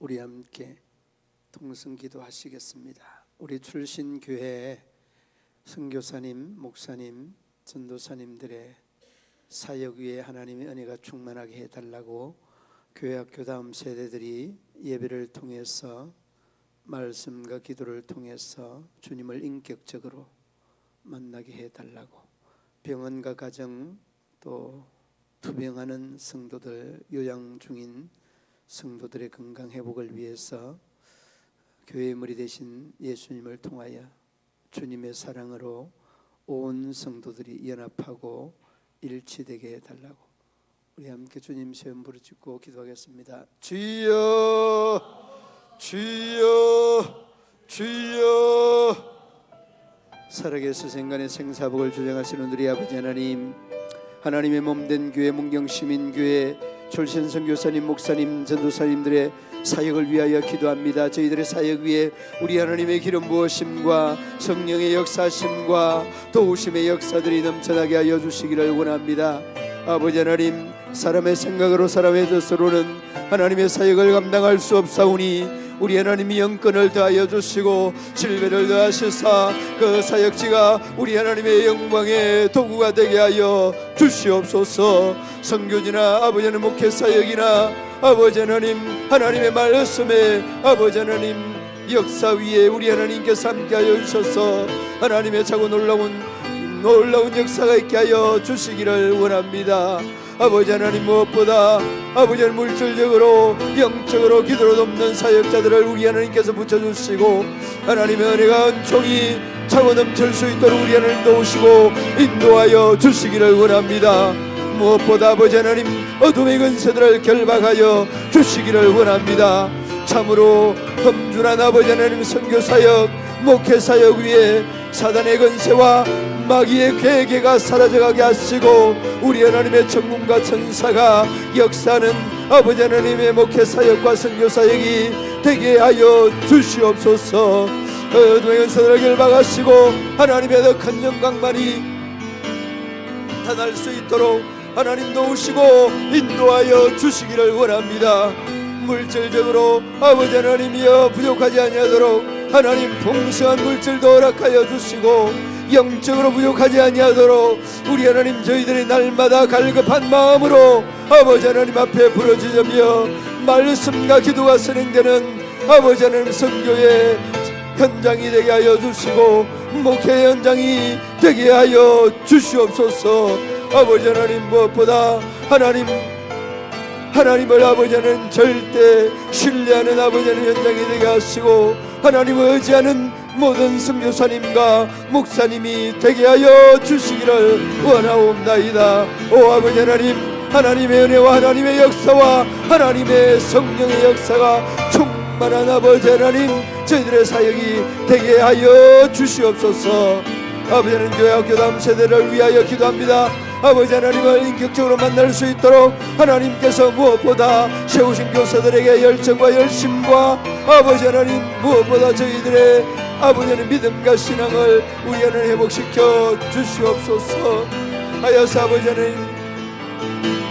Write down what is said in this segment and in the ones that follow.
우리 함께 통성기도 하시겠습니다. 우리 출신교회 선교사님, 목사님, 전도사님들의 사역 위에 하나님의 은혜가 충만하게 해달라고 교회학교 다음 세대들이 예배를 통해서 말씀과 기도를 통해서 주님을 인격적으로 만나게 해달라고, 병원과 가정 또 투병하는 성도들, 요양 중인 성도들의 건강 회복을 위해서 교회의 머리 되신 예수님을 통하여 주님의 사랑으로 온 성도들이 연합하고 일치되게 해달라고 우리 함께 주님 시험 부르짖고 기도하겠습니다. 주여, 주여, 주여. 살아계서 생간의 생사복을 주장하시는 우리 아버지 하나님, 하나님의 몸된 교회 문경시민교회 출신 선교사님, 목사님, 전도사님들의 사역을 위하여 기도합니다. 저희들의 사역 위에 우리 하나님의 기름 부으심과 성령의 역사심과 도우심의 역사들이 넘쳐나게 하여 주시기를 원합니다. 아버지 하나님, 사람의 생각으로 사람의 뜻으로는 하나님의 사역을 감당할 수 없사오니 우리 하나님이 영권을 더하여 주시고 질배를 더하시사 그 사역지가 우리 하나님의 영광의 도구가 되게 하여 주시옵소서. 선교지나 아버지 하나님 목회사역이나 아버지 하나님 하나님의 말씀에 아버지 하나님 역사 위에 우리 하나님께서 함께 하여 주셔서 하나님의 자고 놀라운 역사가 있게 하여 주시기를 원합니다. 아버지 하나님, 무엇보다 아버지 하나님 물질적으로 영적으로 기도로 돕는 사역자들을 우리 하나님께서 붙여주시고 하나님의 은혜가 은총이 차고 넘칠 수 있도록 우리 하나님 도우시고 인도하여 주시기를 원합니다. 무엇보다 아버지 하나님 어둠의 근세들을 결박하여 주시기를 원합니다. 참으로 험준한 아버지 하나님 선교사역, 목회사역 위에 사단의 근세와 마귀의 괴계가 사라져가게 하시고 우리 하나님의 천군과 천사가 역사하는 아버지 하나님의 목회사역과 선교사역이 되게 하여 주시옵소서. 어둠의 근세들을 결박하시고 하나님의 더 큰 영광만이 나타날 수 있도록 하나님 도우시고 인도하여 주시기를 원합니다. 물질적으로 아버지 하나님이여 부족하지 아니하도록 하나님 풍성한 물질도 허락하여 주시고 영적으로 부족하지 아니하도록 우리 하나님 저희들이 날마다 갈급한 마음으로 아버지 하나님 앞에 부르짖으며 말씀과 기도가 선행되는 아버지 하나님 선교의 현장이 되게 하여 주시고 목회 현장이 되게 하여 주시옵소서. 아버지 하나님, 무엇보다 하나님을 아버지 하나님 절대 신뢰하는 아버지 하나님 현장이 되게 하시고 하나님을 의지하는 모든 선교사님과 목사님이 되게 하여 주시기를 원하옵나이다. 오 아버지 하나님, 하나님의 은혜와 하나님의 역사와 하나님의 성령의 역사가 충만한 아버지 하나님 저희들의 사역이 되게 하여 주시옵소서. 아버지 하나님, 교회학교 다음 세대를 위하여 기도합니다. 아버지 하나님을 인격적으로 만날 수 있도록 하나님께서 무엇보다 세우신 교사들에게 열정과 열심과 아버지 하나님 무엇보다 저희들의 아버지 하나님 믿음과 신앙을 우리 하나님 회복시켜 주시옵소서. 하여서 아버지 하나님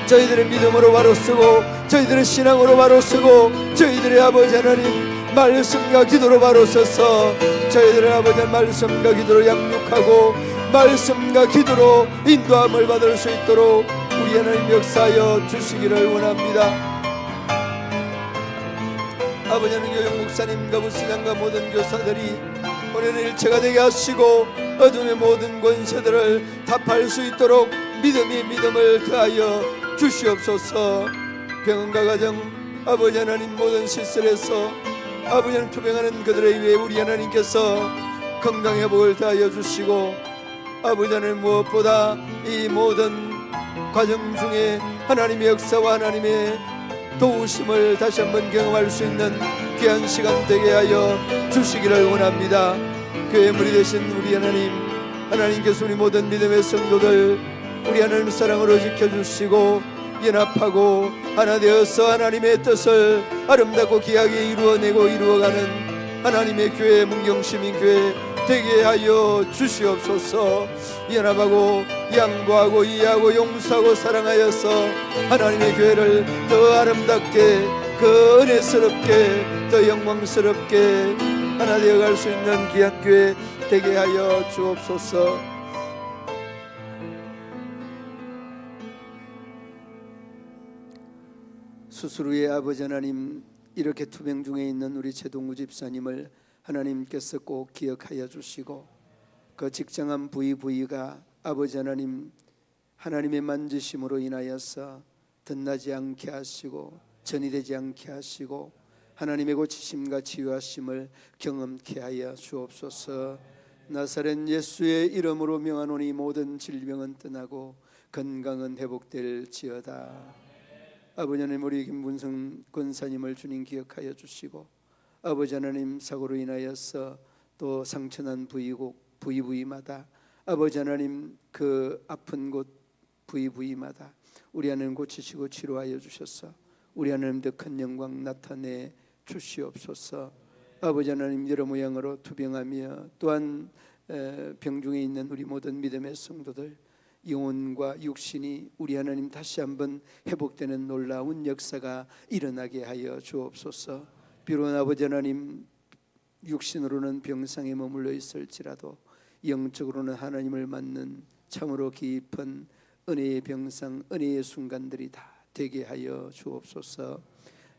저희들의 믿음으로 바로 쓰고 저희들의 신앙으로 바로 쓰고 저희들의 아버지 하나님 말씀과 기도로 바로 서서 저희들의 아버지 하나님 말씀과 기도로 양육하고 말씀과 기도로 인도함을 받을 수 있도록 우리 하나님 역사하여 주시기를 원합니다. 아버지 하나님 교육 목사님과 부수장과 모든 교사들이 오늘은 일체가 되게 하시고 어둠의 모든 권세들을 답할 수 있도록 믿음을 더하여 주시옵소서. 병원과 가정 아버지 하나님 모든 시설에서 아버지 하나님 투병하는 그들의 위해 우리 하나님께서 건강 회복을 더하여 주시고 아버지 하나님 무엇보다 이 모든 과정 중에 하나님의 역사와 하나님의 도우심을 다시 한번 경험할 수 있는 귀한 시간 되게 하여 주시기를 원합니다. 교회 무리 되신 우리 하나님께서 우리 모든 믿음의 성도들 우리 하나님 사랑으로 지켜주시고 연합하고 하나 되어서 하나님의 뜻을 아름답고 귀하게 이루어가는 하나님의 교회 문경시민교회 되게 하여 주시옵소서. 연합하고 양보하고 이해하고 용서하고 사랑하여서 하나님의 교회를 더 아름답게 그 은혜스럽게 더 영광스럽게 하나 되어갈 수 있는 귀한 교회 되게 하여 주옵소서. 수술 후에 아버지 하나님, 이렇게 투병 중에 있는 우리 최동구 집사님을 하나님께서 꼭 기억하여 주시고, 그 직장암 부위가 아버지 하나님 하나님의 만지심으로 인하여서 덧나지 않게 하시고 전이되지 않게 하시고 하나님의 고치심과 치유하심을 경험케 하여 주옵소서. 나사렛 예수의 이름으로 명하노니 모든 질병은 떠나고 건강은 회복될지어다. 아버지 하나님, 우리 김문성 권사님을 주님 기억하여 주시고, 아버지 하나님 사고로 인하여서 또 상처난 부위마다 아버지 하나님 그 아픈 곳 부위마다 우리 하나님 고치시고 치료하여 주셔서 우리 하나님 더 큰 영광 나타내 주시옵소서. 아버지 하나님, 여러 모양으로 투병하며 또한 병중에 있는 우리 모든 믿음의 성도들, 영혼과 육신이 우리 하나님 다시 한번 회복되는 놀라운 역사가 일어나게 하여 주옵소서. 비록 아버지 하나님 육신으로는 병상에 머물러 있을지라도 영적으로는 하나님을 맞는 참으로 깊은 은혜의 병상, 은혜의 순간들이 다 되게 하여 주옵소서.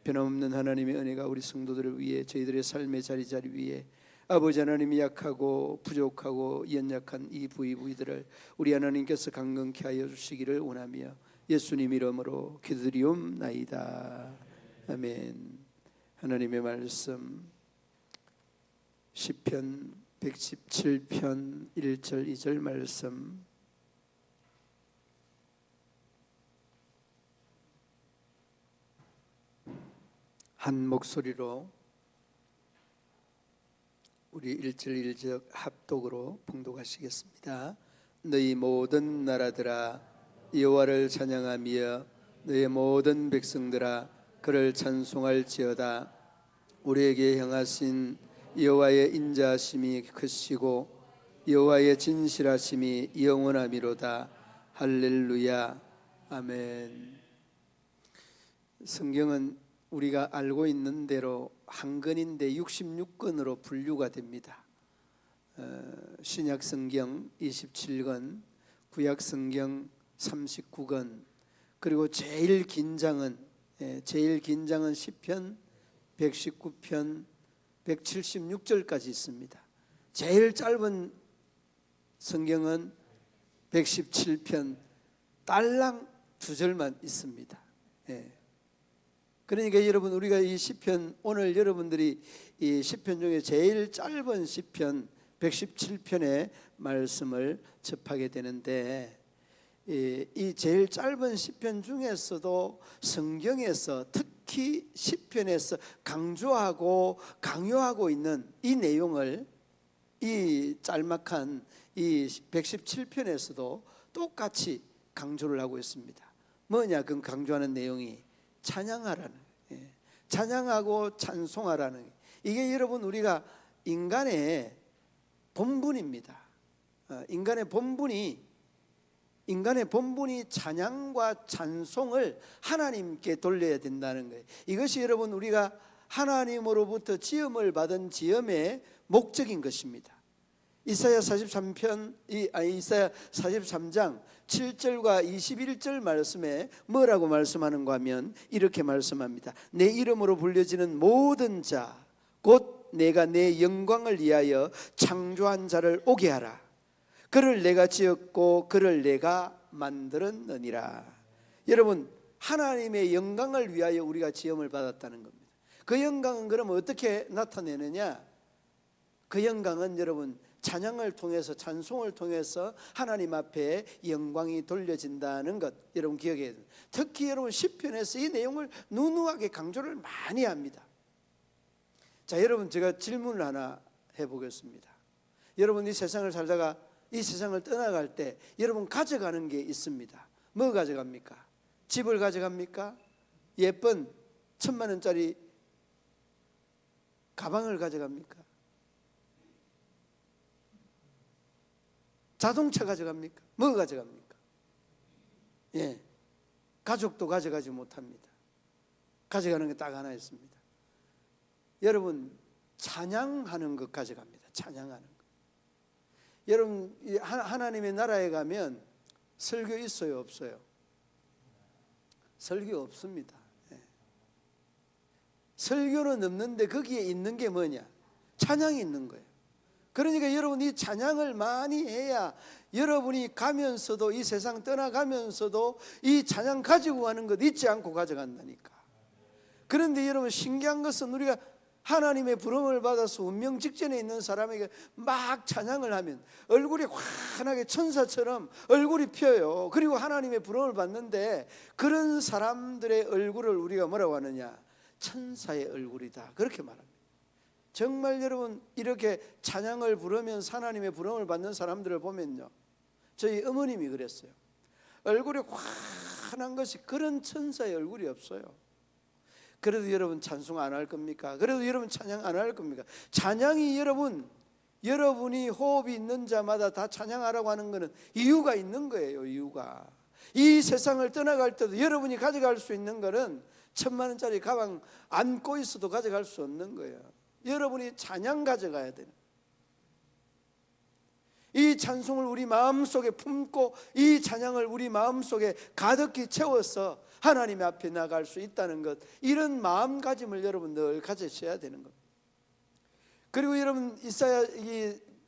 변함없는 하나님의 은혜가 우리 성도들을 위해, 저희들의 삶의 자리 위에 아버지 하나님이 약하고 부족하고 연약한 이 부위들을 우리 하나님께서 강건케 하여 주시기를 원하며 예수님 이름으로 기도드리옵나이다. 아멘. 하나님의 말씀 시편 117편 1절 2절 말씀, 한 목소리로 우리 1절 1절 합독으로 봉독하시겠습니다. 너희 모든 나라들아 여호와를 찬양하며 너희 모든 백성들아 그를 찬송할지어다. 우리에게 향하신 여호와의 인자하심이 크시고 여호와의 진실하심이 영원하미로다. 할렐루야. 아멘. 성경은 우리가 알고 있는 대로 한 권인데 66권으로 분류가 됩니다. 신약성경 27권, 구약성경 39권, 그리고 제일 긴 장은 시편 119편 176절까지 있습니다. 제일 짧은 성경은 117편 딸랑 2절만 있습니다. 그러니까 여러분, 우리가 이 시편, 오늘 여러분들이 이 시편 중에 제일 짧은 시편 117편의 말씀을 접하게 되는데, 이 제일 짧은 시편 중에서도 성경에서 특히 시편에서 강조하고 강요하고 있는 이 내용을 이 짤막한 이 117편에서도 똑같이 강조를 하고 있습니다. 뭐냐, 그 강조하는 내용이 찬양하라는, 찬양하고 찬송하라는, 이게 여러분 우리가 인간의 본분입니다. 인간의 본분이 찬양과 찬송을 하나님께 돌려야 된다는 거예요. 이것이 여러분 우리가 하나님으로부터 지음을 받은 지음의 목적인 것입니다. 이사야 43장 7절과 21절 말씀에 뭐라고 말씀하는가 하면 이렇게 말씀합니다. 내 이름으로 불려지는 모든 자 곧 내가 내 영광을 위하여 창조한 자를 오게 하라. 그를 내가 지었고 그를 내가 만들었느니라. 여러분, 하나님의 영광을 위하여 우리가 지음을 받았다는 겁니다. 그 영광은 그러면 어떻게 나타내느냐? 그 영광은 여러분 찬양을 통해서, 찬송을 통해서 하나님 앞에 영광이 돌려진다는 것, 여러분 기억해야 됩니다. 특히 여러분 시편에서 이 내용을 누누하게 강조를 많이 합니다. 자, 여러분 제가 질문을 하나 해보겠습니다. 여러분 이 세상을 살다가 이 세상을 떠나갈 때 여러분 가져가는 게 있습니다. 뭐 가져갑니까? 집을 가져갑니까? 예쁜 1,000만 원짜리 가방을 가져갑니까? 자동차 가져갑니까? 뭐 가져갑니까? 가족도 가져가지 못합니다. 가져가는 게 딱 하나 있습니다. 여러분, 찬양하는 것 가져갑니다. 찬양하는 것. 여러분, 하나님의 나라에 가면 설교 있어요, 없어요? 설교 없습니다. 설교는 없는데 거기에 있는 게 뭐냐? 찬양이 있는 거예요. 그러니까 여러분, 이 찬양을 많이 해야 여러분이 가면서도, 이 세상 떠나가면서도 이 찬양 가지고 가는 것 잊지 않고 가져간다니까. 그런데 여러분, 신기한 것은 우리가 하나님의 부름을 받아서 운명 직전에 있는 사람에게 막 찬양을 하면 얼굴이 환하게 천사처럼 얼굴이 펴요. 그리고 하나님의 부름을 받는데 그런 사람들의 얼굴을 우리가 뭐라고 하느냐? 천사의 얼굴이다, 그렇게 말합니다. 정말 여러분, 이렇게 찬양을 부르면서 하나님의 부름을 받는 사람들을 보면요, 저희 어머님이 그랬어요. 얼굴이 환한 것이 그런 천사의 얼굴이 없어요. 그래도 여러분 찬송 안 할 겁니까? 그래도 여러분 찬양 안 할 겁니까? 찬양이 여러분이 호흡이 있는 자마다 다 찬양하라고 하는 것은 이유가 있는 거예요. 이유가. 이 세상을 떠나갈 때도 여러분이 가져갈 수 있는 것은 1,000만 원짜리 가방 안고 있어도 가져갈 수 없는 거예요. 여러분이 찬양 가져가야 되는, 이 찬송을 우리 마음속에 품고 이 찬양을 우리 마음속에 가득히 채워서 하나님 앞에 나갈 수 있다는 것, 이런 마음가짐을 여러분 늘 가지셔야 되는 겁니다. 그리고 여러분, 이사야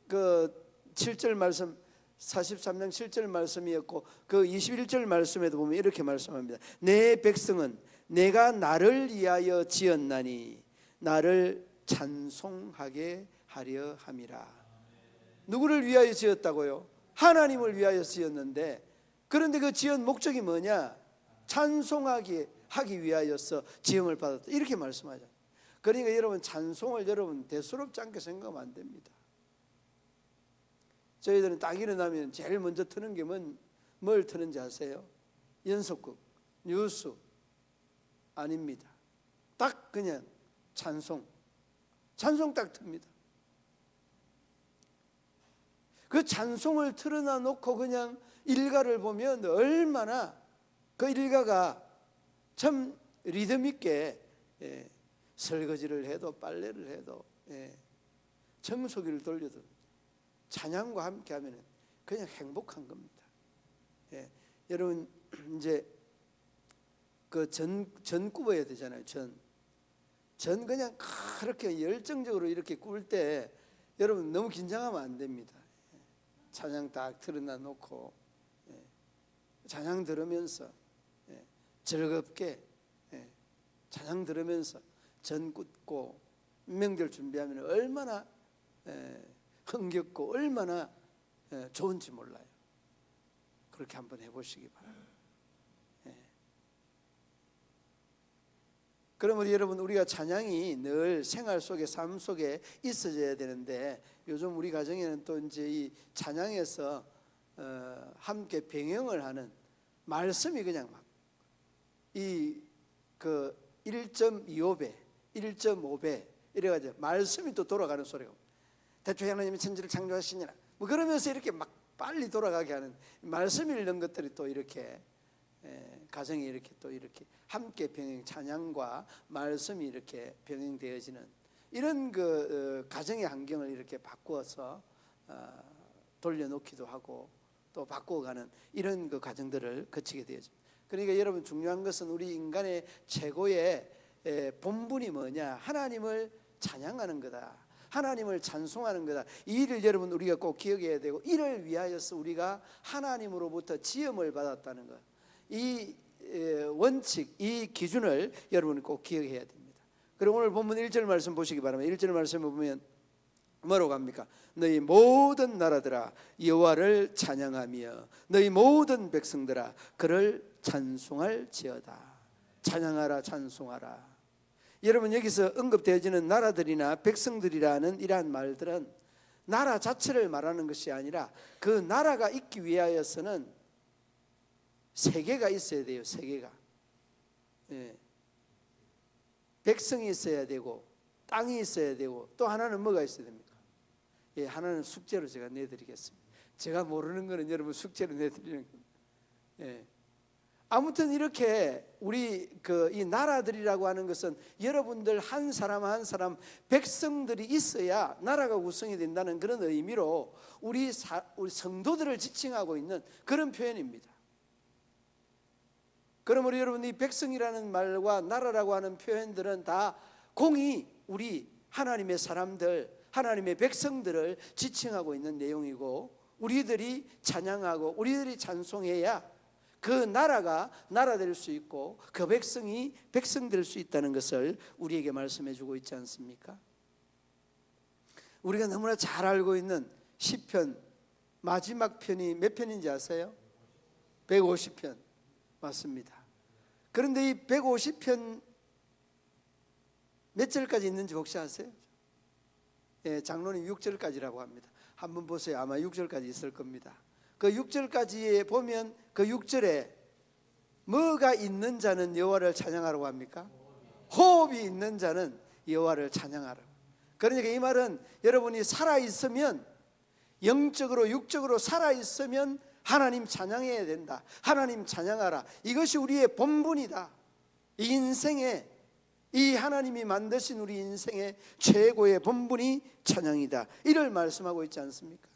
그 7절 말씀, 43장 7절 말씀이었고 그 21절 말씀에도 보면 이렇게 말씀합니다. 내 백성은 내가 나를 위하여 지었나니 나를 찬송하게 하려 함이라. 누구를 위하여 지었다고요? 하나님을 위하여 지었는데, 그런데 그 지은 목적이 뭐냐? 찬송하기 위하여서 지음을 받았다, 이렇게 말씀하죠. 그러니까 여러분, 찬송을 여러분 대수롭지 않게 생각하면 안 됩니다. 저희들은 딱 일어나면 제일 먼저 트는 게 뭘 트는지 아세요? 연속극, 뉴스 아닙니다. 딱 그냥 찬송 딱 틉니다. 그 찬송을 틀어놔 놓고 그냥 일가를 보면 얼마나 그 일가가 참 리듬 있게 설거지를 해도 빨래를 해도 청소기를 돌려도 찬양과 함께 하면 그냥 행복한 겁니다. 여러분, 이제 그 전 굽어야 되잖아요. 전 그냥 그렇게 열정적으로 이렇게 구울 때 여러분 너무 긴장하면 안 됩니다. 찬양 딱 틀어놔 놓고 찬양 들으면서 즐겁게 찬양 들으면서 전 굽고 명절 준비하면 얼마나 흥겹고 얼마나 좋은지 몰라요. 그렇게 한번 해보시기 바랍니다. 그러면 여러분, 우리가 찬양이 늘 생활 속에, 삶 속에 있어져야 되는데, 요즘 우리 가정에는 또 이제 이 찬양에서 함께 병행을 하는 말씀이 그냥 막 그 1.25배, 1.5배 이래가지고 말씀이 또 돌아가는 소리가, 대초에 하나님이 천지를 창조하시니라 뭐 그러면서 이렇게 막 빨리 돌아가게 하는 말씀이 있는 것들이 또 이렇게 가정이 이렇게 또 이렇게 함께 병행, 찬양과 말씀이 이렇게 병행되어지는 이런 그 가정의 환경을 이렇게 바꾸어서 돌려놓기도 하고 또 바꾸어가는 이런 그 과정들을 거치게 되어집니다. 그러니까 여러분, 중요한 것은 우리 인간의 최고의 본분이 뭐냐? 하나님을 찬양하는 거다, 하나님을 찬송하는 거다. 이 일을 여러분 우리가 꼭 기억해야 되고, 이를 위하여서 우리가 하나님으로부터 지음을 받았다는 것, 이 원칙, 이 기준을 여러분이 꼭 기억해야 됩니다. 그리고 오늘 본문 1절 말씀 보시기 바랍니다. 1절 말씀을 보면 뭐라고 합니까? 너희 모든 나라들아 여호와를 찬양하며 너희 모든 백성들아 그를 찬송할지어다. 찬양하라, 찬송하라. 여러분, 여기서 언급되어지는 나라들이나 백성들이라는 이러한 말들은 나라 자체를 말하는 것이 아니라 그 나라가 있기 위하여서는 세계가 있어야 돼요. 세계가. 백성이 있어야 되고 땅이 있어야 되고, 또 하나는 뭐가 있어야 됩니까? 하나는 숙제로 제가 내드리겠습니다. 제가 모르는 거는 여러분 숙제로 내드리는 겁니다. 아무튼 이렇게 우리 이 나라들이라고 하는 것은 여러분들 한 사람 한 사람 백성들이 있어야 나라가 구성이 된다는 그런 의미로 우리 성도들을 지칭하고 있는 그런 표현입니다. 그러므로 여러분, 이 백성이라는 말과 나라라고 하는 표현들은 다 공히 우리 하나님의 사람들, 하나님의 백성들을 지칭하고 있는 내용이고, 우리들이 찬양하고 우리들이 찬송해야 그 나라가 나라 될 수 있고 그 백성이 백성 될 수 있다는 것을 우리에게 말씀해 주고 있지 않습니까? 우리가 너무나 잘 알고 있는 시편 마지막 편이 몇 편인지 아세요? 150편 맞습니다. 그런데 이 150편 몇 절까지 있는지 혹시 아세요? 예, 장로님 6절까지라고 합니다. 한번 보세요. 아마 6절까지 있을 겁니다. 그 6절까지에 보면 그 6절에 뭐가 있는 자는 여호와를 찬양하라고 합니까? 호흡이 있는 자는 여호와를 찬양하라. 그러니까 이 말은 여러분이 살아있으면, 영적으로 육적으로 살아있으면 하나님 찬양해야 된다. 하나님 찬양하라. 이것이 우리의 본분이다. 이 인생의, 이 하나님이 만드신 우리 인생의 최고의 본분이 찬양이다. 이를 말씀하고 있지 않습니까?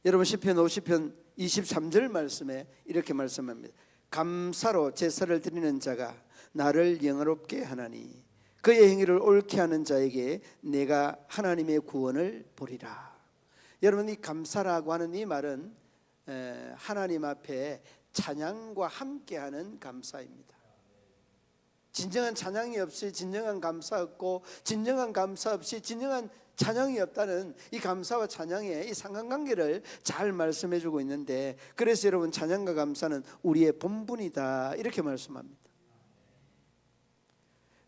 여러분, 시편 50편 23절 말씀에 이렇게 말씀합니다. 감사로 제사를 드리는 자가 나를 영화롭게 하나니 그의 행위를 옳게 하는 자에게 내가 하나님의 구원을 보리라. 여러분, 이 감사라고 하는 이 말은 하나님 앞에 찬양과 함께하는 감사입니다. 진정한 찬양이 없이 진정한 감사 없고, 진정한 감사 없이 진정한 찬양이 없다는 이 감사와 찬양의 이 상관관계를 잘 말씀해 주고 있는데, 그래서 여러분, 찬양과 감사는 우리의 본분이다 이렇게 말씀합니다.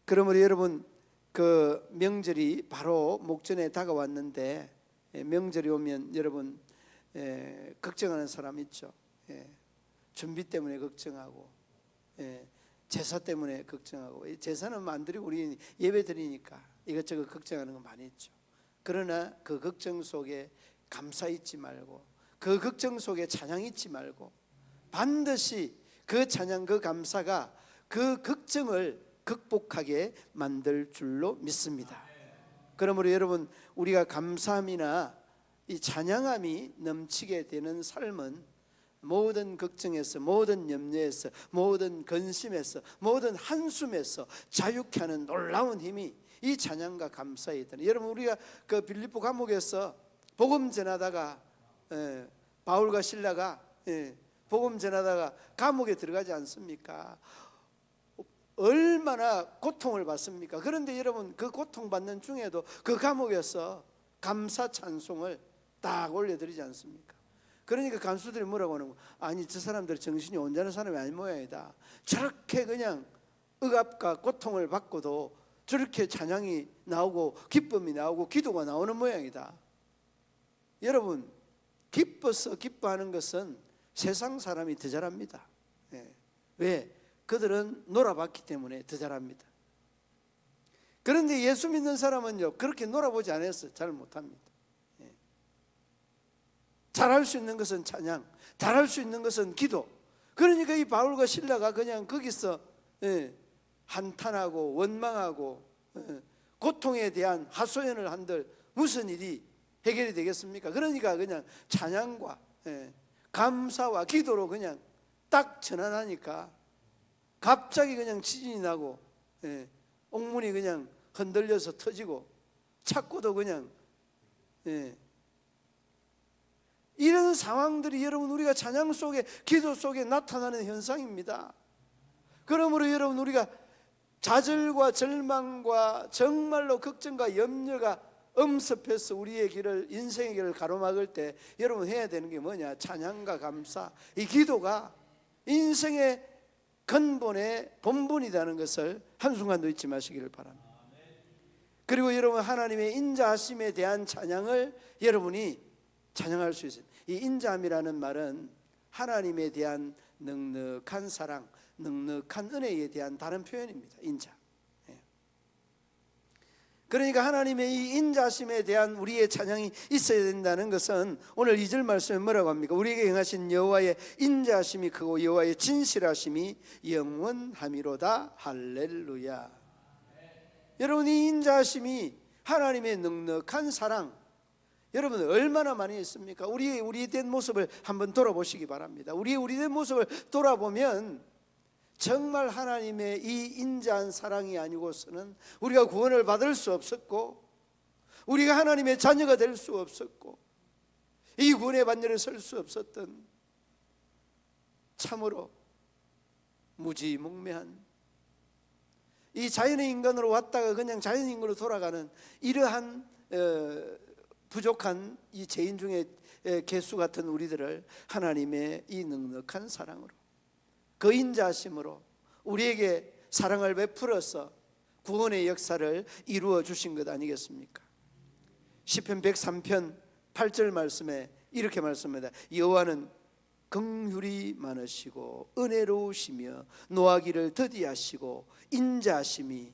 그러므로 여러분, 그 명절이 바로 목전에 다가왔는데, 명절이 오면 여러분 걱정하는 사람 있죠. 준비 때문에 걱정하고, 제사 때문에 걱정하고, 제사는 안 드리고 우리 예배 드리니까 이것저것 걱정하는 거 많이 있죠. 그러나 그 걱정 속에 감사 잊지 말고, 그 걱정 속에 찬양 잊지 말고, 반드시 그 찬양, 그 감사가 그 걱정을 극복하게 만들 줄로 믿습니다. 그러므로 여러분, 우리가 감사함이나 이 찬양함이 넘치게 되는 삶은 모든 걱정에서, 모든 염려에서, 모든 근심에서, 모든 한숨에서 자유케 하는 놀라운 힘이 이 찬양과 감사에 있다는. 여러분, 우리가 그 빌립보 감옥에서 복음 전하다가 바울과 실라가 복음 전하다가 감옥에 들어가지 않습니까? 얼마나 고통을 받습니까? 그런데 여러분, 그 고통받는 중에도 그 감옥에서 감사 찬송을 딱 올려드리지 않습니까? 그러니까 간수들이 뭐라고 하는 거야? 아니, 저 사람들 정신이 온전한 사람이 아닌 모양이다. 저렇게 그냥 억압과 고통을 받고도 저렇게 찬양이 나오고 기쁨이 나오고 기도가 나오는 모양이다. 여러분, 기뻐서 기뻐하는 것은 세상 사람이 더 잘합니다. 왜? 그들은 놀아봤기 때문에 더 잘합니다. 그런데 예수 믿는 사람은요, 그렇게 놀아보지 않아서 잘 못합니다. 잘할 수 있는 것은 찬양, 잘할 수 있는 것은 기도. 그러니까 이 바울과 실라가 그냥 거기서 한탄하고 원망하고 고통에 대한 하소연을 한들 무슨 일이 해결이 되겠습니까? 그러니까 그냥 찬양과 감사와 기도로 그냥 딱 전환하니까 갑자기 그냥 지진이 나고 옥문이 그냥 흔들려서 터지고 찾고도 그냥 이런 상황들이 여러분, 우리가 찬양 속에, 기도 속에 나타나는 현상입니다. 그러므로 여러분, 우리가 좌절과 절망과 정말로 걱정과 염려가 엄습해서 우리의 길을, 인생의 길을 가로막을 때 여러분 해야 되는 게 뭐냐? 찬양과 감사, 이 기도가 인생의 근본의 본분이라는 것을 한순간도 잊지 마시기를 바랍니다. 그리고 여러분, 하나님의 인자하심에 대한 찬양을 여러분이 찬양할 수 있어요. 이 인자함이라는 말은 하나님에 대한 넉넉한 사랑, 넉넉한 은혜에 대한 다른 표현입니다. 인자. 그러니까 하나님의 이 인자심에 대한 우리의 찬양이 있어야 된다는 것은 오늘 2절 말씀에 뭐라고 합니까? 우리에게 행하신 여호와의 인자심이 크고 여호와의 진실하심이 영원함이로다. 할렐루야. 여러분, 이 인자심이 하나님의 넉넉한 사랑, 여러분 얼마나 많이 있습니까? 우리의 된 모습을 한번 돌아보시기 바랍니다. 우리의 된 모습을 돌아보면 정말 하나님의 이 인자한 사랑이 아니고서는 우리가 구원을 받을 수 없었고, 우리가 하나님의 자녀가 될 수 없었고, 이 구원의 반열에 설 수 없었던 참으로 무지몽매한, 이 자연의 인간으로 왔다가 그냥 자연의 인간으로 돌아가는 이러한 부족한 이 죄인 중에 개수 같은 우리들을 하나님의 이 넉넉한 사랑으로, 그 인자심으로 우리에게 사랑을 베풀어서 구원의 역사를 이루어 주신 것 아니겠습니까? 시편 103편 8절 말씀에 이렇게 말씀합니다. 여호와는 긍휼이 많으시고 은혜로우시며 노하기를 더디하시고 인자심이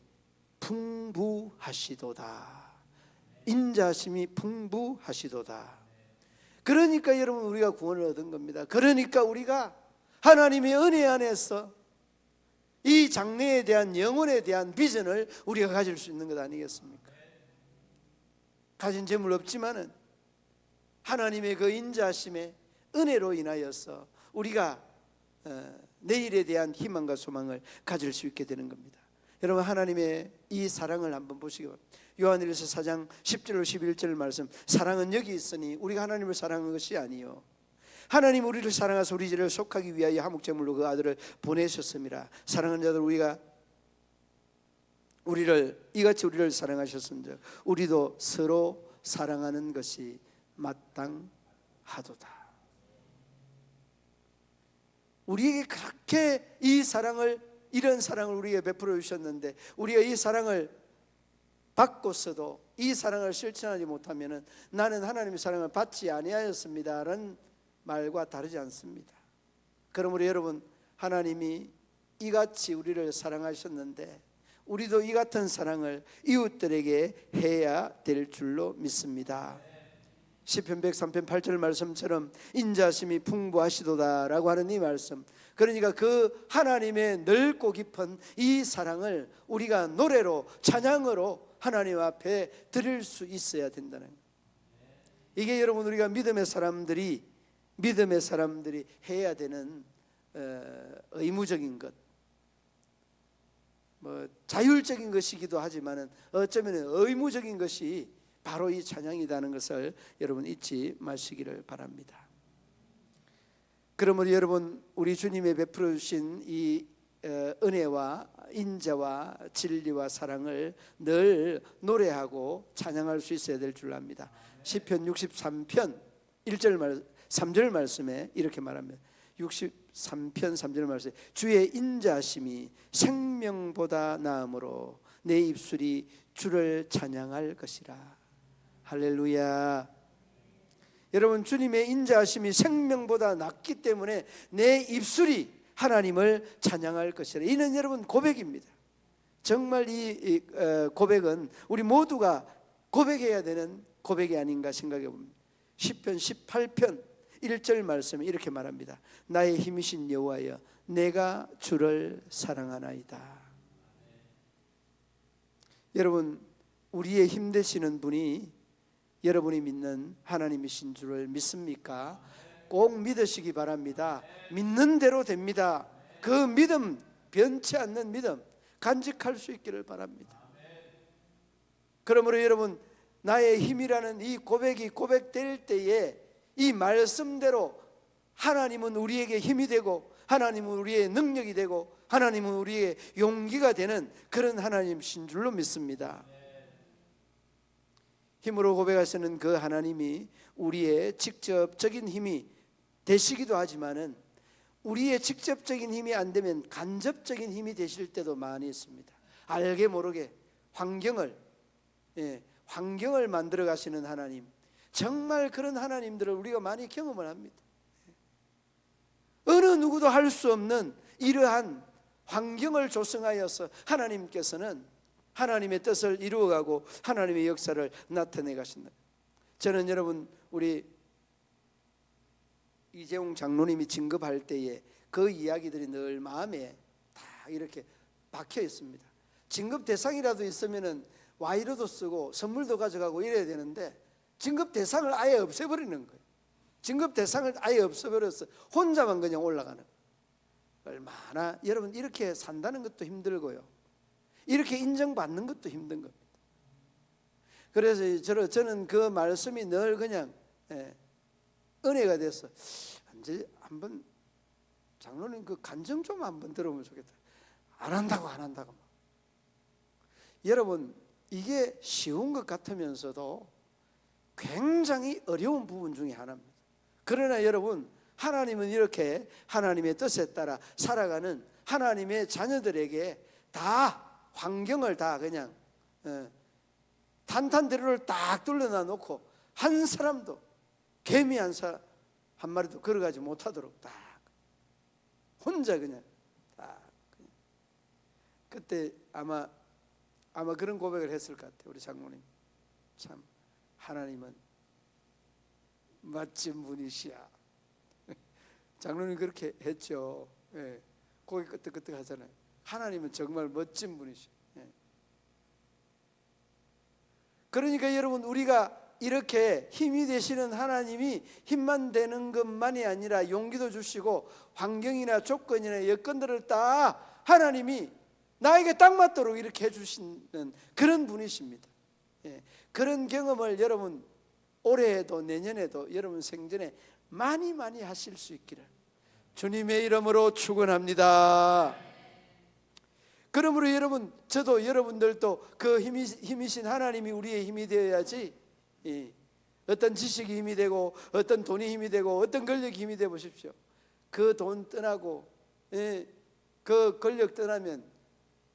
풍부하시도다. 인자심이 풍부하시도다. 그러니까 여러분, 우리가 구원을 얻은 겁니다. 그러니까 우리가 하나님의 은혜 안에서 이 장래에 대한, 영혼에 대한 비전을 우리가 가질 수 있는 것 아니겠습니까? 가진 재물 없지만은 하나님의 그 인자심의 은혜로 인하여서 우리가 내일에 대한 희망과 소망을 가질 수 있게 되는 겁니다. 여러분, 하나님의 이 사랑을 한번 보시기 바랍니다. 요한일서 4장 10절로 11절 말씀, 사랑은 여기 있으니 우리가 하나님을 사랑한 것이 아니요 하나님 우리를 사랑하사 우리 죄를 속하기 위하여 한목제물로 그 아들을 보내셨음이라. 사랑하는 자들, 이같이 우리를 사랑하셨은즉 우리도 서로 사랑하는 것이 마땅하도다. 우리에게 그렇게 이런 사랑을 우리에게 베풀어 주셨는데, 우리가 이 사랑을 받고서도 이 사랑을 실천하지 못하면 나는 하나님의 사랑을 받지 아니하였습니다라는 말과 다르지 않습니다. 그러므로 여러분, 하나님이 이같이 우리를 사랑하셨는데 우리도 이 같은 사랑을 이웃들에게 해야 될 줄로 믿습니다. 시편 103편 8절 말씀처럼 인자심이 풍부하시도다라고 하는 이 말씀, 그러니까 그 하나님의 넓고 깊은 이 사랑을 우리가 노래로, 찬양으로 하나님 앞에 드릴 수 있어야 된다는 거예요. 이게 여러분, 우리가 믿음의 사람들이 해야 되는 의무적인 것, 자율적인 것이기도 하지만 어쩌면 의무적인 것이 바로 이 찬양이라는 것을 여러분 잊지 마시기를 바랍니다. 그러므로 여러분, 우리 주님의 베풀어 주신 이 은혜와 인자와 진리와 사랑을 늘 노래하고 찬양할 수 있어야 될 줄 압니다. 시편 63편 3절 말씀에 이렇게 말합니다. 63편 3절 말씀에 주의 인자심이 생명보다 나음으로 내 입술이 주를 찬양할 것이라. 할렐루야. 여러분, 주님의 인자심이 생명보다 낫기 때문에 내 입술이 하나님을 찬양할 것이라. 이는 여러분 고백입니다. 정말 이 고백은 우리 모두가 고백해야 되는 고백이 아닌가 생각해 봅니다. 시편 18편 1절 말씀에 이렇게 말합니다. 나의 힘이신 여호와여, 내가 주를 사랑하나이다. 여러분, 우리의 힘 되시는 분이 여러분이 믿는 하나님이신 줄을 믿습니까? 꼭 믿으시기 바랍니다. 믿는 대로 됩니다. 그 믿음, 변치 않는 믿음 간직할 수 있기를 바랍니다. 그러므로 여러분, 나의 힘이라는 이 고백이 고백될 때에 이 말씀대로 하나님은 우리에게 힘이 되고, 하나님은 우리의 능력이 되고, 하나님은 우리의 용기가 되는 그런 하나님이신 줄로 믿습니다. 힘으로 고백하시는 그 하나님이 우리의 직접적인 힘이 되시기도 하지만은 우리의 직접적인 힘이 안 되면 간접적인 힘이 되실 때도 많이 있습니다. 알게 모르게 환경을 만들어 가시는 하나님, 정말 그런 하나님들을 우리가 많이 경험을 합니다. 어느 누구도 할 수 없는 이러한 환경을 조성하여서 하나님께서는 하나님의 뜻을 이루어가고 하나님의 역사를 나타내 가신다. 저는 여러분 우리 이재용 장로님이 진급할 때에 그 이야기들이 늘 마음에 다 이렇게 박혀 있습니다. 진급 대상이라도 있으면은 와이로도 쓰고 선물도 가져가고 이래야 되는데 진급 대상을 아예 없애버리는 거예요. 진급 대상을 아예 없애버려서 혼자만 그냥 올라가는. 얼마나 여러분 이렇게 산다는 것도 힘들고요, 이렇게 인정받는 것도 힘든 겁니다. 그래서 저는 그 말씀이 늘 그냥 은혜가 돼서 이제 한번 장로님 그 간증 좀 한번 들어보면 좋겠다. 안 한다고. 여러분 이게 쉬운 것 같으면서도 굉장히 어려운 부분 중에 하나입니다. 그러나 여러분 하나님은 이렇게 하나님의 뜻에 따라 살아가는 하나님의 자녀들에게 다 환경을 다 그냥 탄탄대로를 딱 뚫어놔 놓고 한 사람도 개미 한 마리도 걸어가지 못하도록 딱 혼자 그냥 딱 그냥. 그때 아마 그런 고백을 했을 것 같아요. 우리 장모님 참 하나님은 멋진 분이시야. 장로님 그렇게 했죠. 고개 끄덕끄덕 하잖아요. 하나님은 정말 멋진 분이시죠. 그러니까 여러분 우리가 이렇게 힘이 되시는 하나님이 힘만 되는 것만이 아니라 용기도 주시고 환경이나 조건이나 여건들을 다 하나님이 나에게 딱 맞도록 이렇게 해주시는 그런 분이십니다. 그런 경험을 여러분 올해에도 내년에도 여러분 생전에 많이 하실 수 있기를 주님의 이름으로 축원합니다. 그러므로 여러분 저도 여러분들도 그 힘이신 하나님이 우리의 힘이 되어야지 어떤 지식이 힘이 되고 어떤 돈이 힘이 되고 어떤 권력이 힘이 되어 보십시오. 그 돈 떠나고 그 권력 떠나면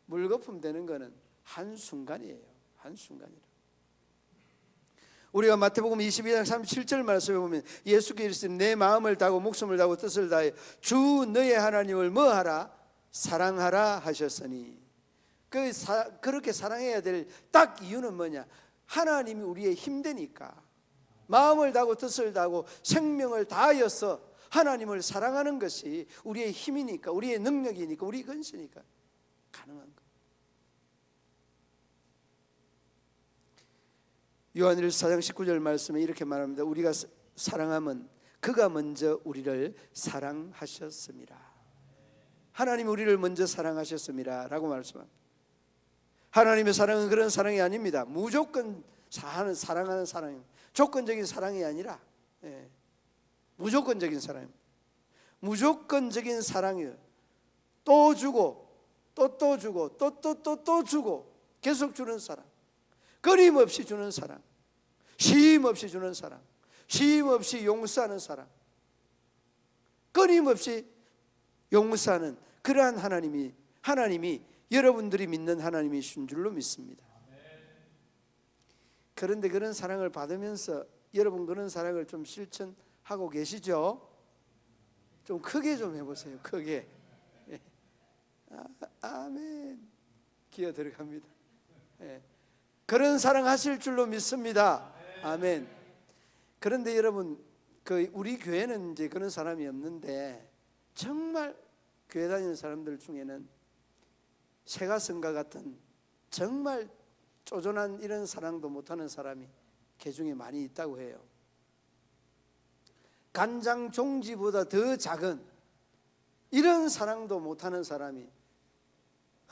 물거품 되는 것은 한순간이에요. 한순간이라. 우리가 마태복음 22장 37절 말씀에 보면 예수께서 이르시되 내 마음을 다하고 목숨을 다하고 뜻을 다하여 주 너의 하나님을 뭐하라? 사랑하라 하셨으니 그렇게 사랑해야 될 딱 이유는 뭐냐? 하나님이 우리의 힘되니까 마음을 다하고 뜻을 다하고 생명을 다하여서 하나님을 사랑하는 것이 우리의 힘이니까 우리의 능력이니까 우리 근시니까 가능한 거예요. 요한일서 4장 19절 말씀에 이렇게 말합니다. 우리가 사랑하면 그가 먼저 우리를 사랑하셨습니다. 하나님이 우리를 먼저 사랑하셨습니다 라고 말씀합니다. 하나님의 사랑은 그런 사랑이 아닙니다. 무조건 사랑하는 사랑입니다. 조건적인 사랑이 아니라 무조건적인 사랑입니다. 무조건적인 사랑이에요. 또 주고 또 주고 또 주고 계속 주는 사랑, 끊임없이 주는 사랑, 쉼 없이 주는 사랑, 쉼 없이 용서하는 사랑, 끊임없이 용서하는 그러한 하나님이 여러분들이 믿는 하나님이신 줄로 믿습니다. 그런데 그런 사랑을 받으면서 여러분 그런 사랑을 좀 실천하고 계시죠? 좀 크게 좀 해보세요. 크게. 아멘. 기어 들어갑니다. 그런 사랑 하실 줄로 믿습니다. 아멘. 그런데 여러분 우리 교회는 이제 그런 사람이 없는데 정말 교회 다니는 사람들 중에는 세가성과 같은 정말 쪼존한 이런 사랑도 못하는 사람이 개중에 많이 있다고 해요. 간장 종지보다 더 작은 이런 사랑도 못하는 사람이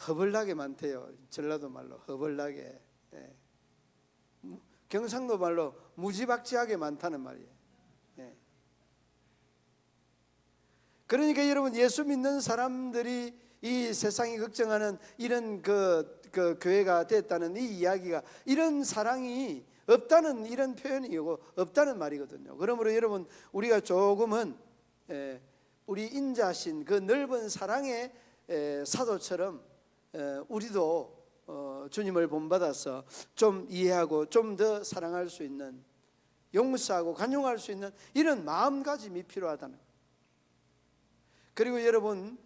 허벌나게 많대요. 전라도 말로 허벌나게, 경상도 말로 무지박지하게 많다는 말이에요. 그러니까 여러분 예수 믿는 사람들이 이 세상이 걱정하는 이런 그 교회가 됐다는 이 이야기가 이런 사랑이 없다는 이런 표현이고 없다는 말이거든요. 그러므로 여러분 우리가 조금은 우리 인자신 그 넓은 사랑의 사도처럼 우리도 주님을 본받아서 좀 이해하고 좀 더 사랑할 수 있는, 용서하고 간용할 수 있는 이런 마음가짐이 필요하다는. 그리고 여러분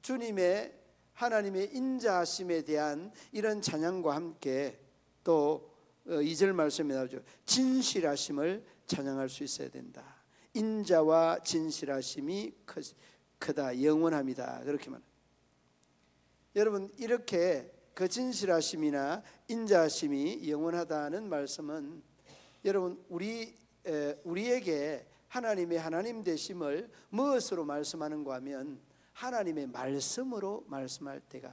주님의 하나님의 인자하심에 대한 이런 찬양과 함께 또 2절 말씀에 나오죠. 진실하심을 찬양할 수 있어야 된다. 인자와 진실하심이 크다, 영원합니다. 그렇게 말합니다. 여러분, 이렇게 그 진실하심이나 인자하심이 영원하다는 말씀은 여러분 우리에게 하나님의 하나님 되심을 무엇으로 말씀하는가 하면 하나님의 말씀으로 말씀할 때가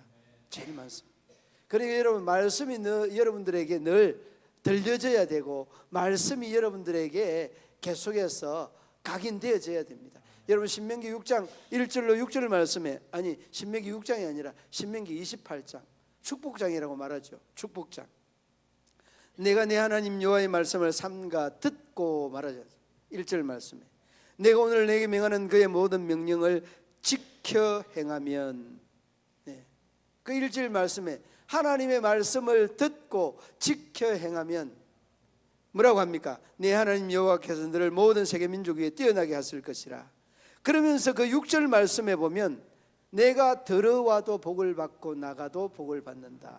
제일 많습니다. 그러니까 여러분, 말씀이 여러분들에게 늘 들려져야 되고 말씀이 여러분들에게 계속해서 각인되어져야 됩니다. 여러분, 신명기 6장 1절로 6절 말씀에, 아니 신명기 6장이 아니라 신명기 28장 축복장이라고 말하죠. 축복장. 내가 내 하나님 여호와의 말씀을 삼가 듣고 말하죠. 1절 말씀에 내가 오늘 내게 명하는 그의 모든 명령을 지켜 행하면, 그 1절 말씀에 하나님의 말씀을 듣고 지켜 행하면 뭐라고 합니까? 내 하나님 여호와께서 너를 모든 세계 민족 위에 뛰어나게 하실 것이라. 그러면서 그 6절 말씀에 보면 내가 들어와도 복을 받고 나가도 복을 받는다.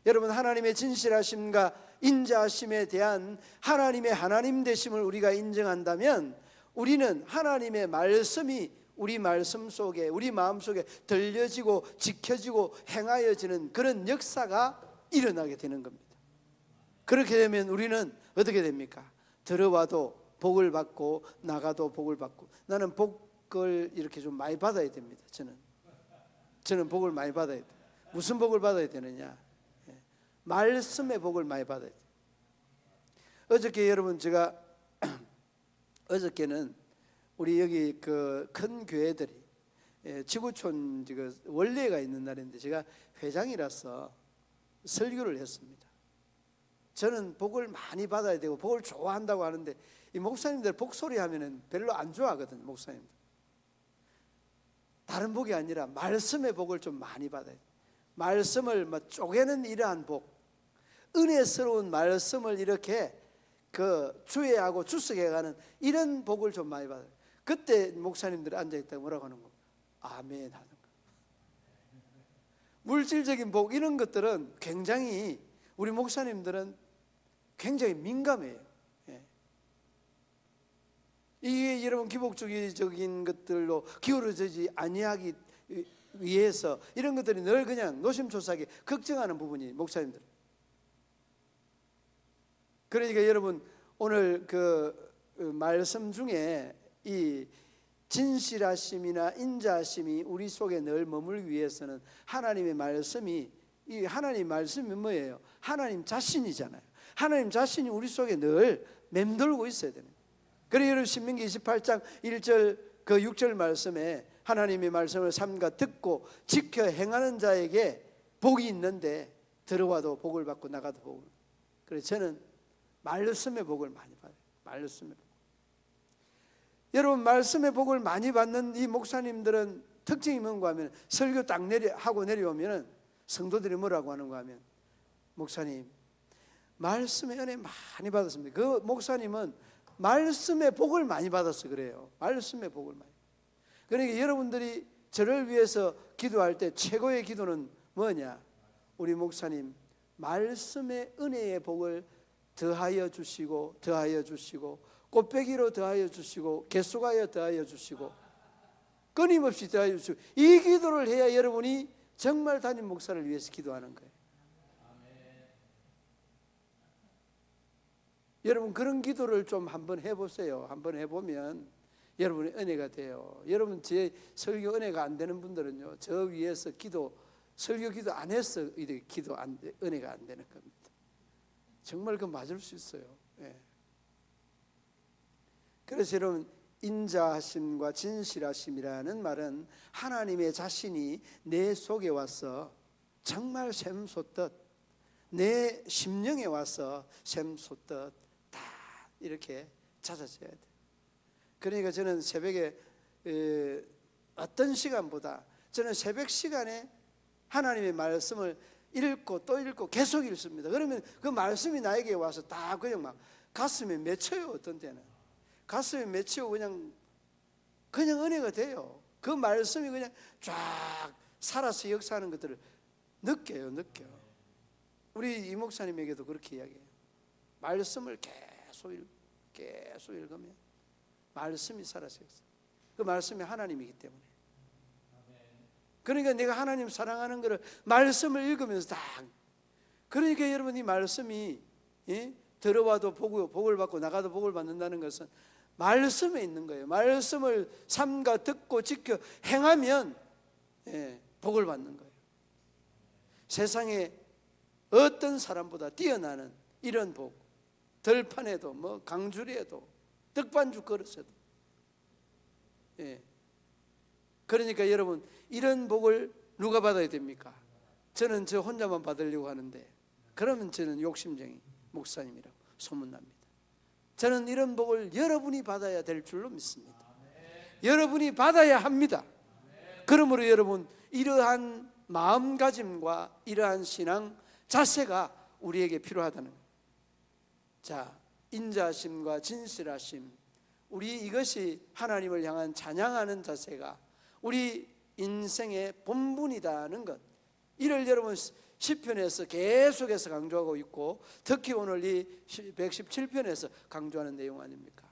여러분, 하나님의 진실하심과 인자하심에 대한 하나님의 하나님 되심을 우리가 인정한다면 우리는 하나님의 말씀이 우리 말씀 속에, 우리 마음 속에 들려지고 지켜지고 행하여지는 그런 역사가 일어나게 되는 겁니다. 그렇게 되면 우리는 어떻게 됩니까? 들어와도 복을 받고 나가도 복을 받고. 나는 복을 이렇게 좀 많이 받아야 됩니다. 저는 복을 많이 받아야 돼요. 무슨 복을 받아야 되느냐? 말씀의 복을 많이 받아야 돼요. 어저께 여러분, 제가 어저께는 우리 여기 그 큰 교회들이 지구촌 원례가 있는 날인데 제가 회장이라서 설교를 했습니다. 저는 복을 많이 받아야 되고 복을 좋아한다고 하는데 이 목사님들 복소리 하면은 별로 안 좋아하거든요. 목사님들. 다른 복이 아니라 말씀의 복을 좀 많이 받아야 돼요. 말씀을 쪼개는 이러한 복, 은혜스러운 말씀을 이렇게 그 주의하고 주석해가는 이런 복을 좀 많이 받아요. 그때 목사님들이 앉아있다가 뭐라고 하는 거? 아멘 하는 거. 물질적인 복 이런 것들은 굉장히 우리 목사님들은 굉장히 민감해요. 이게 여러분 기복주의적인 것들로 기울어지지 아니하기 위해서 이런 것들이 늘 그냥 노심초사하게 걱정하는 부분이 목사님들. 그러니까 여러분, 오늘 그 말씀 중에 이 진실하심이나 인자하심이 우리 속에 늘 머물기 위해서는 하나님의 말씀이, 이 하나님 말씀이 뭐예요? 하나님 자신이잖아요. 하나님 자신이 우리 속에 늘 맴돌고 있어야 됩니다. 그래서 여러분, 신명기 28장 1절 그 6절 말씀에 하나님의 말씀을 삼가 듣고 지켜 행하는 자에게 복이 있는데 들어와도 복을 받고 나가도 복을. 그래서 저는 말씀의 복을 많이 받아요. 말씀의 복. 여러분, 말씀의 복을 많이 받는 이 목사님들은 특징이 뭔가 하면 설교 딱 하고 내려오면 성도들이 뭐라고 하는가 하면, 목사님 말씀의 은혜 많이 받았습니다. 그 목사님은 말씀의 복을 많이 받았어 그래요. 말씀의 복을 많이. 그러니까 여러분들이 저를 위해서 기도할 때 최고의 기도는 뭐냐? 우리 목사님 말씀의 은혜의 복을 더하여 주시고 더하여 주시고 꽃배기로 더하여 주시고 계속하여 더하여 주시고 끊임없이 더하여 주시고, 이 기도를 해야 여러분이 정말 담임 목사를 위해서 기도하는 거예요. 여러분, 그런 기도를 좀 한번 해보세요. 한번 해보면 여러분의 은혜가 돼요. 여러분, 제 설교 은혜가 안 되는 분들은요, 저 위에서 설교 기도 안 해서 은혜가 안 되는 겁니다. 정말 그 맞을 수 있어요. 그래서 여러분, 인자하심과 진실하심이라는 말은 하나님의 자신이 내 속에 와서 정말 샘솟듯, 내 심령에 와서 샘솟듯 다 이렇게 찾아져야 돼. 그러니까 저는 새벽에 어떤 시간보다 저는 새벽 시간에 하나님의 말씀을 읽고 또 읽고 계속 읽습니다. 그러면 그 말씀이 나에게 와서 다 그냥 막 가슴에 맺혀요. 어떤 때는 가슴에 맺히고 그냥 은혜가 돼요. 그 말씀이 그냥 쫙 살아서 역사하는 것들을 느껴요. 우리 이 목사님에게도 그렇게 이야기해요. 말씀을 계속 읽으면 말씀이 살아서 역사. 그 말씀이 하나님이기 때문에. 그러니까 내가 하나님 사랑하는 것을 말씀을 읽으면서 다. 그러니까 여러분 이 말씀이 들어와도 복을 받고 나가도 복을 받는다는 것은 말씀에 있는 거예요. 말씀을 삼가 듣고 지켜 행하면 복을 받는 거예요. 세상에 어떤 사람보다 뛰어나는 이런 복, 들판에도 뭐 강주리에도 떡반죽 그릇에도. 그러니까 여러분 이런 복을 누가 받아야 됩니까? 저는 저 혼자만 받으려고 하는데 그러면 저는 욕심쟁이 목사님이라고 소문납니다. 저는 이런 복을 여러분이 받아야 될 줄로 믿습니다. 여러분이 받아야 합니다. 그러므로 여러분 이러한 마음가짐과 이러한 신앙 자세가 우리에게 필요하다는 거예요. 자, 인자심과 진실하심, 우리 이것이 하나님을 향한 찬양하는 자세가 우리 인생의 본분이다는 것, 이를 여러분 시편에서 계속해서 강조하고 있고 특히 오늘 이 117편에서 강조하는 내용 아닙니까?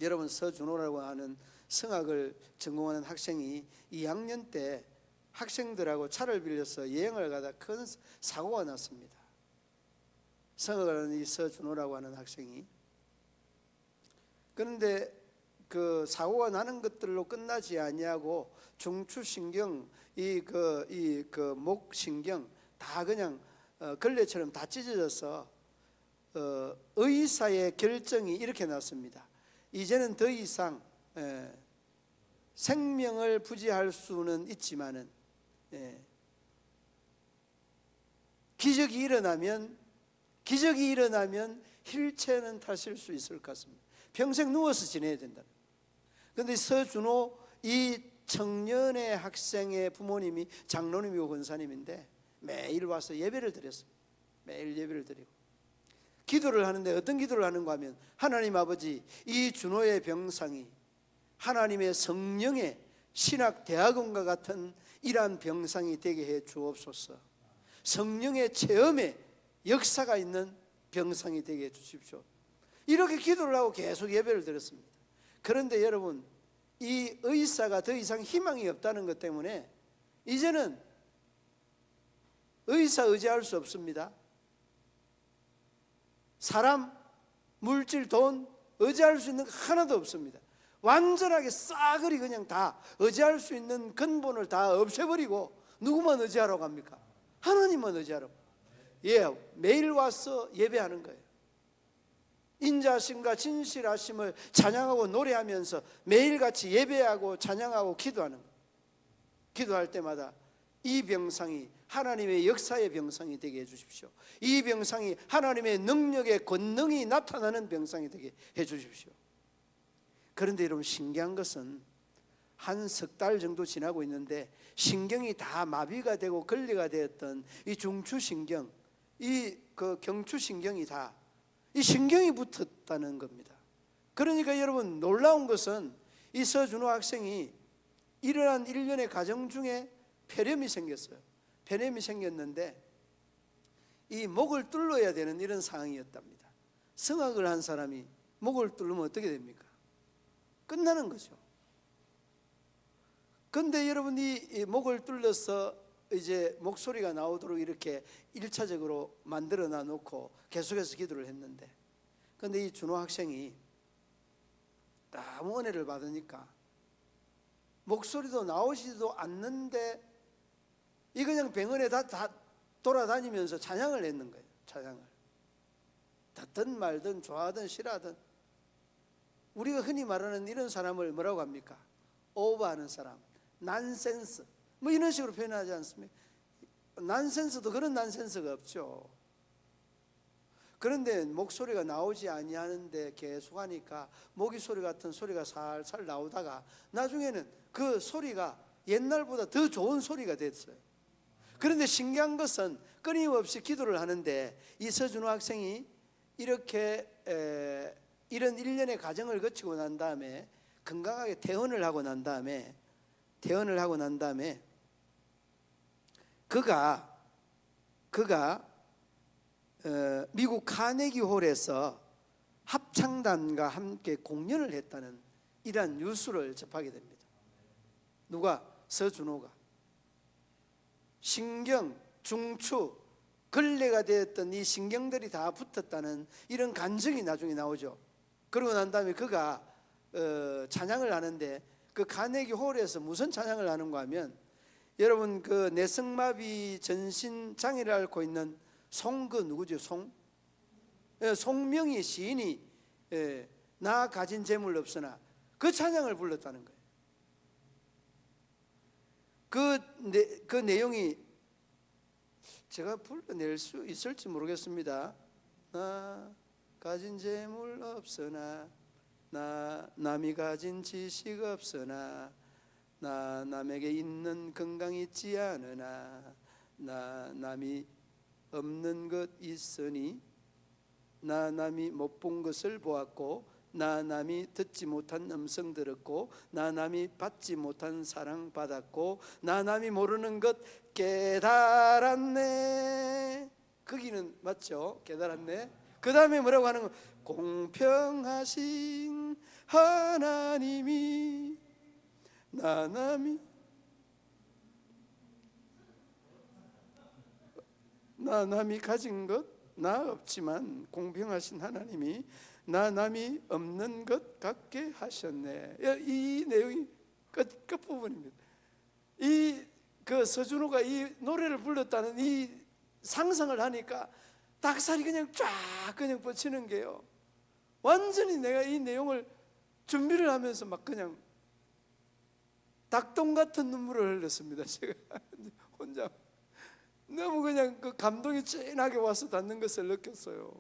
여러분 서준호라고 하는 성악을 전공하는 학생이 2학년 때 학생들하고 차를 빌려서 여행을 가다 큰 사고가 났습니다. 성악을 하는 이 서준호라고 하는 학생이. 그런데 그 사고가 나는 것들로 끝나지 아니하고 중추신경, 목신경 다 그냥 걸레처럼 다 찢어져서 의사의 결정이 이렇게 났습니다. 이제는 더 이상 생명을 부지할 수는 있지만은 기적이 일어나면 휠체어는 타실 수 있을 것 같습니다. 평생 누워서 지내야 된다. 그런데 서준호 이 청년의 학생의 부모님이 장로님이고 권사님인데 매일 와서 예배를 드렸습니다. 매일 예배를 드리고 기도를 하는데 어떤 기도를 하는가 하면 하나님 아버지, 이 준호의 병상이 하나님의 성령의 신학대학원과 같은 이러한 병상이 되게 해 주옵소서. 성령의 체험에 역사가 있는 병상이 되게 해 주십시오. 이렇게 기도를 하고 계속 예배를 드렸습니다. 그런데 여러분 이 의사가 더 이상 희망이 없다는 것 때문에 이제는 의사 의지할 수 없습니다. 사람, 물질, 돈 의지할 수 있는 거 하나도 없습니다. 완전하게 싸그리 그냥 다 의지할 수 있는 근본을 다 없애버리고 누구만 의지하라고 합니까? 하나님만 의지하라고. 매일 와서 예배하는 거예요. 인자심과 진실하심을 찬양하고 노래하면서 매일같이 예배하고 찬양하고 기도하는 거예요. 기도할 때마다 이 병상이 하나님의 역사의 병상이 되게 해주십시오. 이 병상이 하나님의 능력의 권능이 나타나는 병상이 되게 해주십시오. 그런데 여러분 신기한 것은 한 석 달 정도 지나고 있는데 신경이 다 마비가 되고 걸리가 되었던 이 중추신경, 이 경추신경이 다 이 신경이 붙었다는 겁니다. 그러니까 여러분 놀라운 것은 이 서준호 학생이 일어난 1년의 과정 중에 폐렴이 생겼어요. 폐렴이 생겼는데 이 목을 뚫어야 되는 이런 상황이었답니다. 성악을 한 사람이 목을 뚫으면 어떻게 됩니까? 끝나는 거죠. 그런데 여러분 이 목을 뚫려서 이제 목소리가 나오도록 이렇게 1차적으로 만들어 놔놓고 계속해서 기도를 했는데, 그런데 이 준호 학생이 너무 은혜를 받으니까 목소리도 나오지도 않는데 이 그냥 병원에 다 돌아다니면서 찬양을 했는 거예요. 찬양을 듣든 말든 좋아하든 싫어하든, 우리가 흔히 말하는 이런 사람을 뭐라고 합니까? 오버하는 사람, 난센스 뭐 이런 식으로 표현하지 않습니까? 난센스도 그런 난센스가 없죠. 그런데 목소리가 나오지 아니하는데 계속하니까 모기 소리 같은 소리가 살살 나오다가 나중에는 그 소리가 옛날보다 더 좋은 소리가 됐어요. 그런데 신기한 것은 끊임없이 기도를 하는데 이 서준호 학생이 이렇게 이런 1년의 과정을 거치고 난 다음에 건강하게 퇴원을 하고 난 다음에 그가 미국 카네기 홀에서 합창단과 함께 공연을 했다는 이러한 뉴스를 접하게 됩니다. 누가? 서준호가. 신경, 중추, 걸레가 되었던 이 신경들이 다 붙었다는 이런 간증이 나중에 나오죠. 그러고 난 다음에 그가 찬양을 하는데, 그 카네기 홀에서 무슨 찬양을 하는가 하면, 여러분 그 내성마비 전신 장애를 앓고 있는 그 누구죠? 송명희 시인이 나 가진 재물 없으나 그 찬양을 불렀다는 거예요. 그 내용이 제가 불러낼 수 있을지 모르겠습니다. 나 가진 재물 없으나, 나 남이 가진 지식 없으나, 나 남에게 있는 건강 있지 않으나, 나 남이 없는 것 있으니, 나 남이 못 본 것을 보았고, 나 남이 듣지 못한 음성 들었고, 나 남이 받지 못한 사랑 받았고, 나 남이 모르는 것 깨달았네. 거기는 맞죠? 깨달았네. 그 다음에 뭐라고 하는 거? 공평하신 하나님이 나 남이 가진 것 나 없지만 공평하신 하나님이 나 남이 없는 것 같게 하셨네. 이 내용이 끝부분입니다. 그 서준호가 이 노래를 불렀다는 이 상상을 하니까 닭살이 그냥 쫙 그냥 뻗치는 게요. 완전히 내가 이 내용을 준비를 하면서 막 그냥 닭똥 같은 눈물을 흘렸습니다. 제가 혼자 너무 그냥 그 감동이 진하게 와서 닿는 것을 느꼈어요.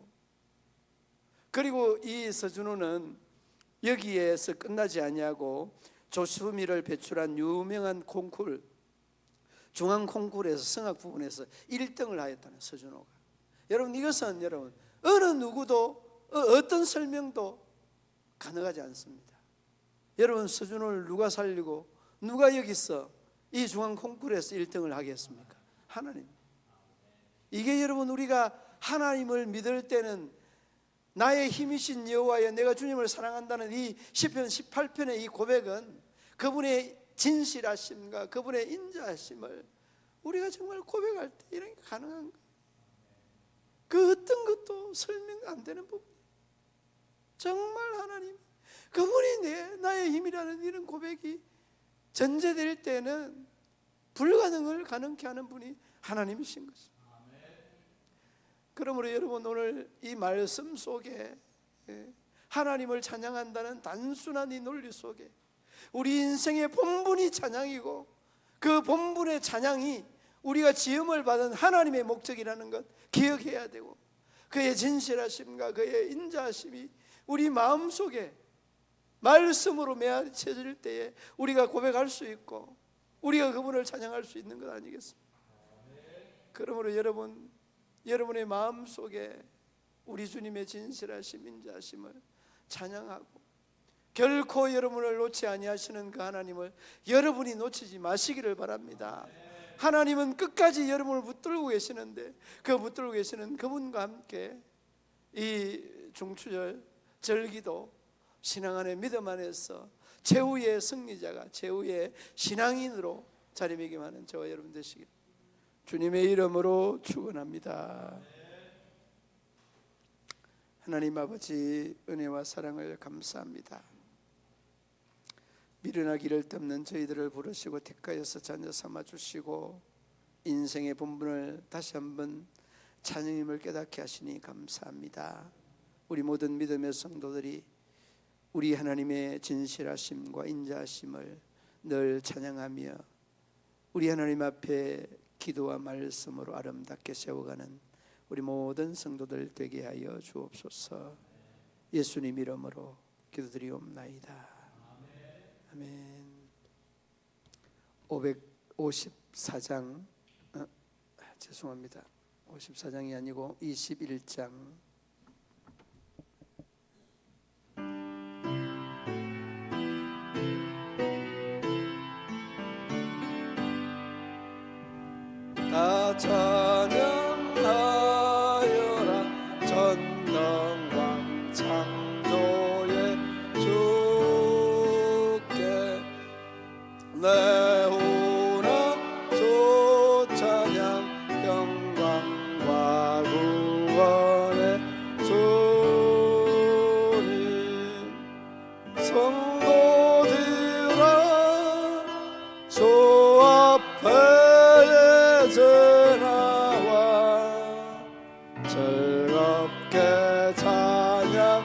그리고 이 서준호는 여기에서 끝나지 아니하고 조수미를 배출한 유명한 콩쿨, 중앙 콩쿨에서 성악 부분에서 1등을 하였다는 서준호가. 여러분 이것은 여러분 어느 누구도 어떤 설명도 가능하지 않습니다. 여러분 서준호를 누가 살리고 누가 여기서 이 중앙 콩쿨에서 1등을 하겠습니까? 하나님. 이게 여러분 우리가 하나님을 믿을 때는 나의 힘이신 여호와여 내가 주님을 사랑한다는 이 시편 18편의 이 고백은 그분의 진실하심과 그분의 인자하심을 우리가 정말 고백할 때 이런 게 가능한 거예요. 그 어떤 것도 설명 안 되는 부분. 정말 하나님 그분이 나의 힘이라는 이런 고백이 전제될 때는 불가능을 가능케 하는 분이 하나님이신 것입니다. 그러므로 여러분 오늘 이 말씀 속에 하나님을 찬양한다는 단순한 이 논리 속에 우리 인생의 본분이 찬양이고 그 본분의 찬양이 우리가 지음을 받은 하나님의 목적이라는 것 기억해야 되고 그의 진실하심과 그의 인자하심이 우리 마음속에 말씀으로 메아쳐질 때에 우리가 고백할 수 있고 우리가 그분을 찬양할 수 있는 것 아니겠습니까? 그러므로 여러분의 마음속에 우리 주님의 진실하심 인자하심을 찬양하고 결코 여러분을 놓지 아니하시는 그 하나님을 여러분이 놓치지 마시기를 바랍니다. 하나님은 끝까지 여러분을 붙들고 계시는데 그 붙들고 계시는 그분과 함께 이 중추절 절기도 신앙 안에 믿음 안에서 최후의 승리자가 최후의 신앙인으로 자리매김하는 저와 여러분 되시길 주님의 이름으로 축원합니다. 하나님 아버지 은혜와 사랑을 감사합니다. 미련하기를 덮는 저희들을 부르시고 택하여서 자녀 삼아 주시고 인생의 본분을 다시 한번 찬양임을 깨닫게 하시니 감사합니다. 우리 모든 믿음의 성도들이 우리 하나님의 진실하심과 인자하심을 늘 찬양하며 우리 하나님 앞에 기도와 말씀으로 아름답게 세워가는 우리 모든 성도들 되게 하여 주옵소서. 예수님 이름으로 기도드리옵나이다. 아멘. 554장 죄송합니다. 54장이 아니고 21장 찬양하여라 전능왕 창조의 주께 내 혼합 찬양 영광과 구원의 주님 성도들아 주 앞에 나와 즐겁게 찬양하여라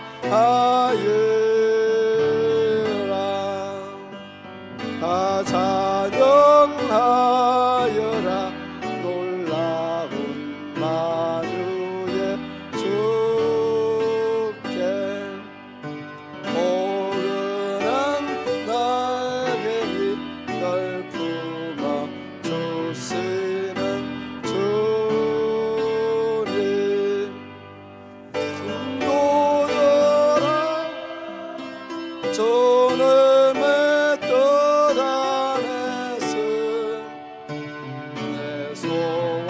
찬양하여라 놀라운 만유의 주께 포근한 날개를 널 품어 주시는 주님 중도자라 주님의 뜻 안에서 내 소원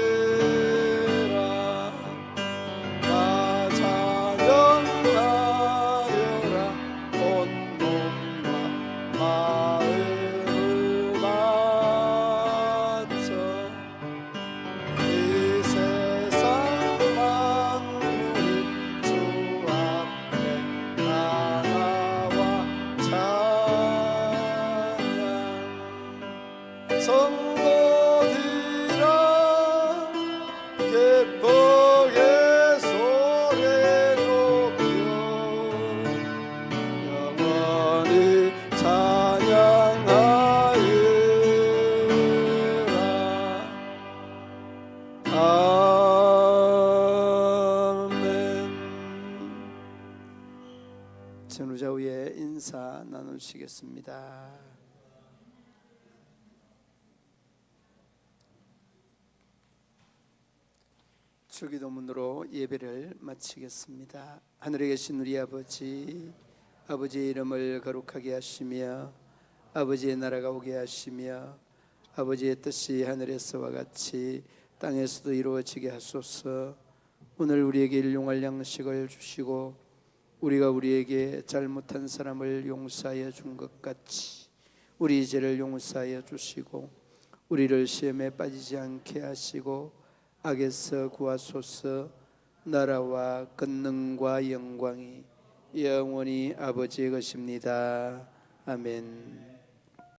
다이루리라 나 찬양하여라 온 몸과 마음을 바쳐 이 세상 만물이 주 앞에 나와 찬양 성도들아 기쁘게 소리 높여 영원히 찬양하여라 아멘. 전후자 후에 인사 나누시겠습니다. 주기도문으로 예배를 마치겠습니다. 하늘에 계신 우리 아버지, 아버지의 이름을 거룩하게 하시며 아버지의 나라가 오게 하시며 아버지의 뜻이 하늘에서와 같이 땅에서도 이루어지게 하소서. 오늘 우리에게 일용할 양식을 주시고 우리가 우리에게 잘못한 사람을 용서하여 준 것 같이 우리 죄를 용서하여 주시고 우리를 시험에 빠지지 않게 하시고 악에서 구하소서. 나라와 권능과 영광이 영원히 아버지의 것입니다. 아멘.